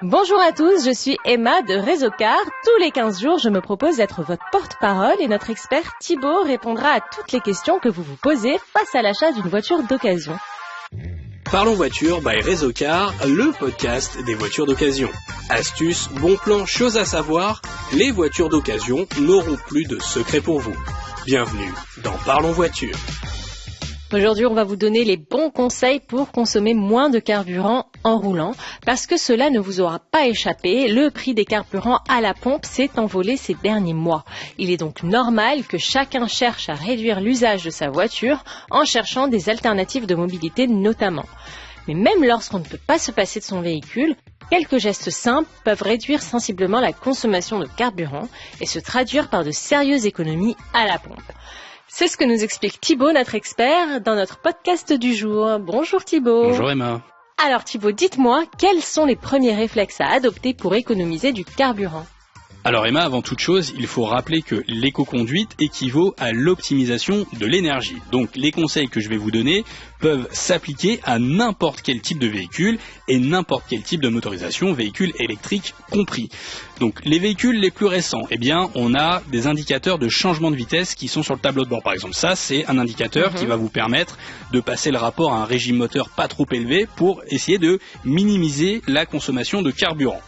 Bonjour à tous, je suis Emma de Réseau Car. Tous les 15 jours, je me propose d'être votre porte-parole et notre expert Thibaut répondra à toutes les questions que vous vous posez face à l'achat d'une voiture d'occasion. Parlons voiture by Réseau Car, le podcast des voitures d'occasion. Astuces, bons plans, choses à savoir, les voitures d'occasion n'auront plus de secrets pour vous. Bienvenue dans Parlons voiture. Aujourd'hui, on va vous donner les bons conseils pour consommer moins de carburant en roulant, parce que cela ne vous aura pas échappé, le prix des carburants à la pompe s'est envolé ces derniers mois. Il est donc normal que chacun cherche à réduire l'usage de sa voiture en cherchant des alternatives de mobilité notamment. Mais même lorsqu'on ne peut pas se passer de son véhicule, quelques gestes simples peuvent réduire sensiblement la consommation de carburant et se traduire par de sérieuses économies à la pompe. C'est ce que nous explique Thibaut, notre expert, dans notre podcast du jour. Bonjour Thibaut. Bonjour Emma. Alors Thibaut, dites-moi, quels sont les premiers réflexes à adopter pour économiser du carburant ? Alors Emma, avant toute chose, il faut rappeler que l'éco-conduite équivaut à l'optimisation de l'énergie. Donc les conseils que je vais vous donner peuvent s'appliquer à n'importe quel type de véhicule et n'importe quel type de motorisation, véhicule électrique compris. Donc les véhicules les plus récents, on a des indicateurs de changement de vitesse qui sont sur le tableau de bord. Par exemple, ça c'est un indicateur qui va vous permettre de passer le rapport à un régime moteur pas trop élevé pour essayer de minimiser la consommation de carburant.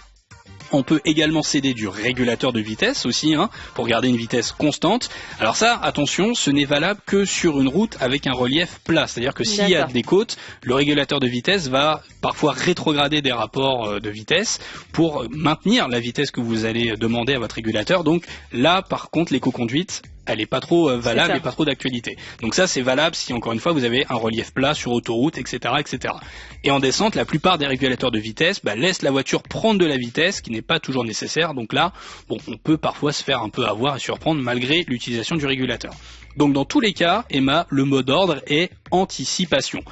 On peut également s'aider du régulateur de vitesse aussi, pour garder une vitesse constante. Alors ça, attention, ce n'est valable que sur une route avec un relief plat. C'est-à-dire que s'il y a des côtes, le régulateur de vitesse va parfois rétrograder des rapports de vitesse pour maintenir la vitesse que vous allez demander à votre régulateur. Donc là, par contre, l'éco-conduite, elle n'est pas trop valable et pas trop d'actualité. Donc ça, c'est valable si, encore une fois, vous avez un relief plat sur autoroute, etc., etc. Et en descente, la plupart des régulateurs de vitesse laissent la voiture prendre de la vitesse, qui n'est pas toujours nécessaire. Donc là, on peut parfois se faire un peu avoir et surprendre malgré l'utilisation du régulateur. Donc dans tous les cas, Emma, le mot d'ordre est anticipation.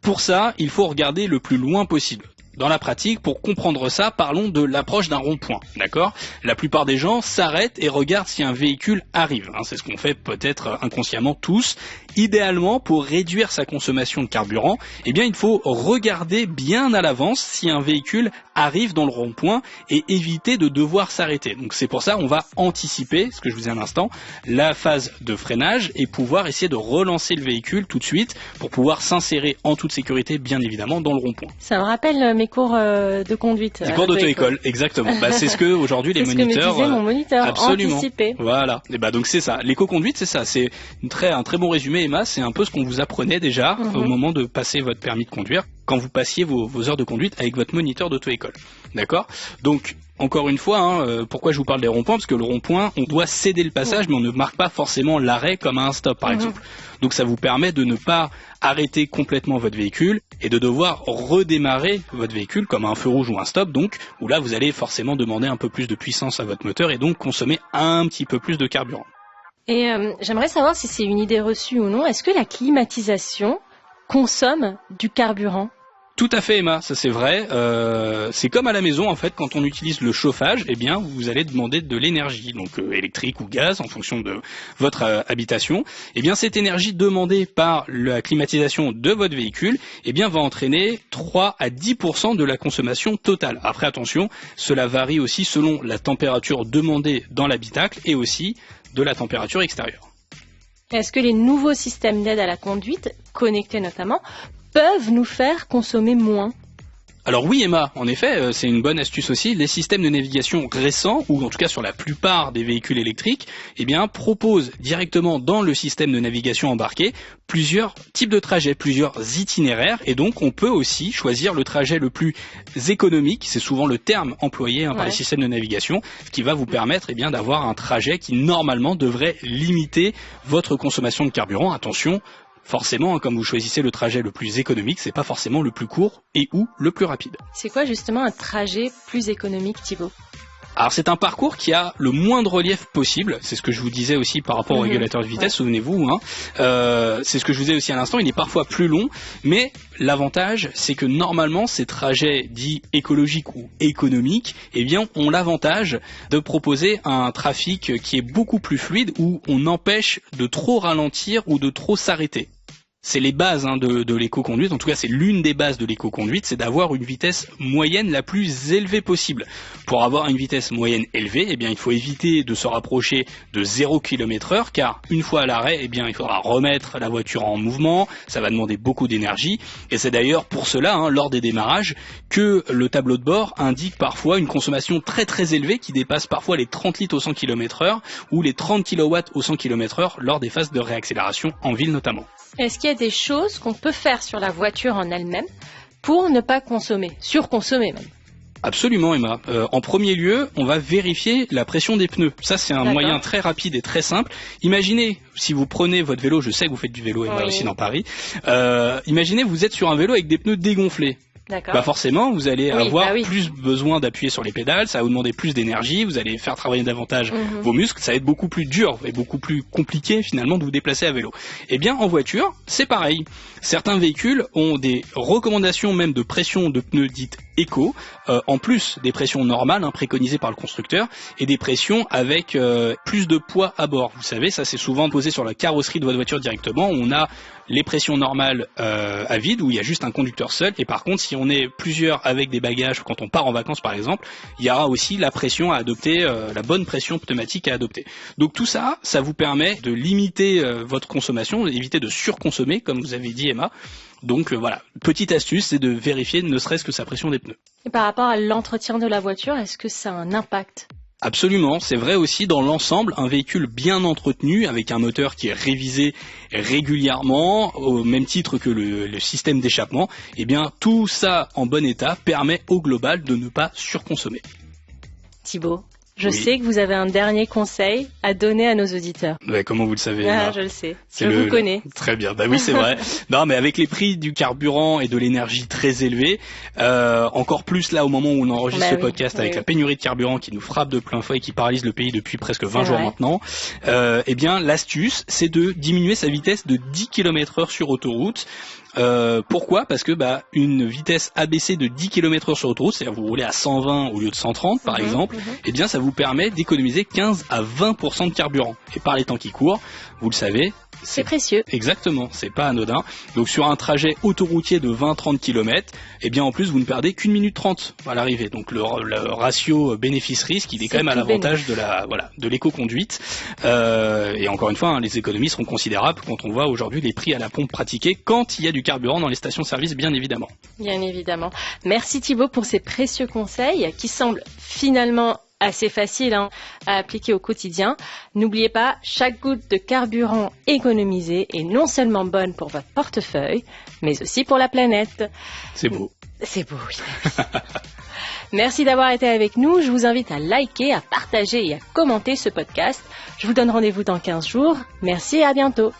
Pour ça, il faut regarder le plus loin possible. Dans la pratique, pour comprendre ça, parlons de l'approche d'un rond-point, d'accord ? La plupart des gens s'arrêtent et regardent si un véhicule arrive. C'est ce qu'on fait peut-être inconsciemment tous. Idéalement, pour réduire sa consommation de carburant, il faut regarder bien à l'avance si un véhicule arrive dans le rond-point et éviter de devoir s'arrêter. Donc c'est pour ça qu'on va anticiper, ce que je vous ai à l'instant, la phase de freinage et pouvoir essayer de relancer le véhicule tout de suite pour pouvoir s'insérer en toute sécurité, bien évidemment, dans le rond-point. Ça me rappelle mes cours de conduite. Des cours d'auto-école, exactement. C'est ce que aujourd'hui les moniteurs. C'est ce que me disait mon moniteur. Absolument. Anticiper. Voilà. Et donc c'est ça. L'éco-conduite, c'est ça. C'est un très bon résumé, Emma. C'est un peu ce qu'on vous apprenait déjà au moment de passer votre permis de conduire, quand vous passiez vos heures de conduite avec votre moniteur d'auto-école. D'accord ? Donc, encore une fois, pourquoi je vous parle des ronds-points ? Parce que le rond-point, on doit céder le passage, mais on ne marque pas forcément l'arrêt comme à un stop, par exemple. Donc ça vous permet de ne pas arrêter complètement votre véhicule et de devoir redémarrer votre véhicule comme un feu rouge ou un stop, donc où là vous allez forcément demander un peu plus de puissance à votre moteur et donc consommer un petit peu plus de carburant. Et j'aimerais savoir si c'est une idée reçue ou non. Est-ce que la climatisation consomme du carburant ? Tout à fait, Emma, ça c'est vrai. C'est comme à la maison, en fait, quand on utilise le chauffage, vous allez demander de l'énergie, donc électrique ou gaz, en fonction de votre habitation. Cette énergie demandée par la climatisation de votre véhicule, va entraîner 3 à 10% de la consommation totale. Après, attention, cela varie aussi selon la température demandée dans l'habitacle et aussi de la température extérieure. Est-ce que les nouveaux systèmes d'aide à la conduite, connectés notamment, peuvent nous faire consommer moins ? Alors oui Emma, en effet, c'est une bonne astuce aussi. Les systèmes de navigation récents, ou en tout cas sur la plupart des véhicules électriques, proposent directement dans le système de navigation embarqué plusieurs types de trajets, plusieurs itinéraires, et donc on peut aussi choisir le trajet le plus économique, c'est souvent le terme employé par les systèmes de navigation, ce qui va vous permettre d'avoir un trajet qui normalement devrait limiter votre consommation de carburant. Attention, forcément, comme vous choisissez le trajet le plus économique, c'est pas forcément le plus court et ou le plus rapide. C'est quoi justement un trajet plus économique, Thibaut ? Alors c'est un parcours qui a le moins de relief possible, c'est ce que je vous disais aussi par rapport au régulateur de vitesse, souvenez-vous, c'est ce que je vous disais aussi à l'instant, il est parfois plus long, mais l'avantage c'est que normalement ces trajets dits écologiques ou économiques, ont l'avantage de proposer un trafic qui est beaucoup plus fluide, où on empêche de trop ralentir ou de trop s'arrêter. C'est les bases de l'éco-conduite, en tout cas c'est l'une des bases de l'éco-conduite, c'est d'avoir une vitesse moyenne la plus élevée possible. Pour avoir une vitesse moyenne élevée, eh bien, il faut éviter de se rapprocher de 0 km/h, car une fois à l'arrêt, eh bien, il faudra remettre la voiture en mouvement, ça va demander beaucoup d'énergie, et c'est d'ailleurs pour cela, lors des démarrages, que le tableau de bord indique parfois une consommation très très élevée qui dépasse parfois les 30 litres au 100 km/h ou les 30 kW au 100 km/h lors des phases de réaccélération en ville notamment. Est-ce qu'il y a des choses qu'on peut faire sur la voiture en elle-même pour ne pas consommer, surconsommer même? Absolument, Emma. En premier lieu, on va vérifier la pression des pneus. Ça, c'est un moyen très rapide et très simple. Imaginez, si vous prenez votre vélo, je sais que vous faites du vélo, Emma, aussi dans Paris. Imaginez, vous êtes sur un vélo avec des pneus dégonflés. Bah forcément, vous allez avoir plus besoin d'appuyer sur les pédales, ça va vous demander plus d'énergie, vous allez faire travailler davantage vos muscles, ça va être beaucoup plus dur et beaucoup plus compliqué finalement de vous déplacer à vélo. Eh bien, en voiture, c'est pareil. Certains véhicules ont des recommandations même de pression de pneus dites éco, en plus des pressions normales préconisées par le constructeur, et des pressions avec plus de poids à bord. Vous savez, ça c'est souvent posé sur la carrosserie de votre voiture directement, où on a les pressions normales à vide, où il y a juste un conducteur seul, et par contre si on est plusieurs avec des bagages, quand on part en vacances par exemple, il y aura aussi la pression à adopter, la bonne pression pneumatique à adopter. Donc tout ça, ça vous permet de limiter votre consommation, d'éviter de surconsommer, comme vous avez dit Emma. Donc voilà, petite astuce, c'est de vérifier ne serait-ce que sa pression des pneus. Et par rapport à l'entretien de la voiture, est-ce que ça a un impact ? Absolument, c'est vrai aussi dans l'ensemble, un véhicule bien entretenu avec un moteur qui est révisé régulièrement au même titre que le système d'échappement, eh bien tout ça en bon état permet au global de ne pas surconsommer. Thibaut, je sais que vous avez un dernier conseil à donner à nos auditeurs. Ouais, comment vous le savez? Je le sais, je vous connais. Très bien, bah oui c'est vrai. Non mais avec les prix du carburant et de l'énergie très élevés, encore plus là au moment où on enregistre ce podcast avec la pénurie de carburant qui nous frappe de plein fouet et qui paralyse le pays depuis presque 20 jours maintenant, eh bien l'astuce c'est de diminuer sa vitesse de 10 km/h sur autoroute. Pourquoi? Parce que une vitesse abaissée de 10 km/h sur autoroute, c'est-à-dire vous roulez à 120 au lieu de 130 par exemple, eh bien ça vous permet d'économiser 15 à 20% de carburant. Et par les temps qui courent, vous le savez, c'est précieux. Exactement, c'est pas anodin. Donc sur un trajet autoroutier de 20-30 km, eh bien en plus vous ne perdez qu'1 minute 30 à l'arrivée. Donc le ratio bénéfice-risque, il est quand même à l'avantage de l'éco-conduite. Et encore une fois, les économies seront considérables quand on voit aujourd'hui les prix à la pompe pratiqués quand il y a du carburant dans les stations-service, bien évidemment. Bien évidemment. Merci Thibaut pour ces précieux conseils qui semblent finalement assez facile à appliquer au quotidien. N'oubliez pas, chaque goutte de carburant économisée est non seulement bonne pour votre portefeuille, mais aussi pour la planète. C'est beau. C'est beau, oui. Merci d'avoir été avec nous. Je vous invite à liker, à partager et à commenter ce podcast. Je vous donne rendez-vous dans 15 jours. Merci et à bientôt.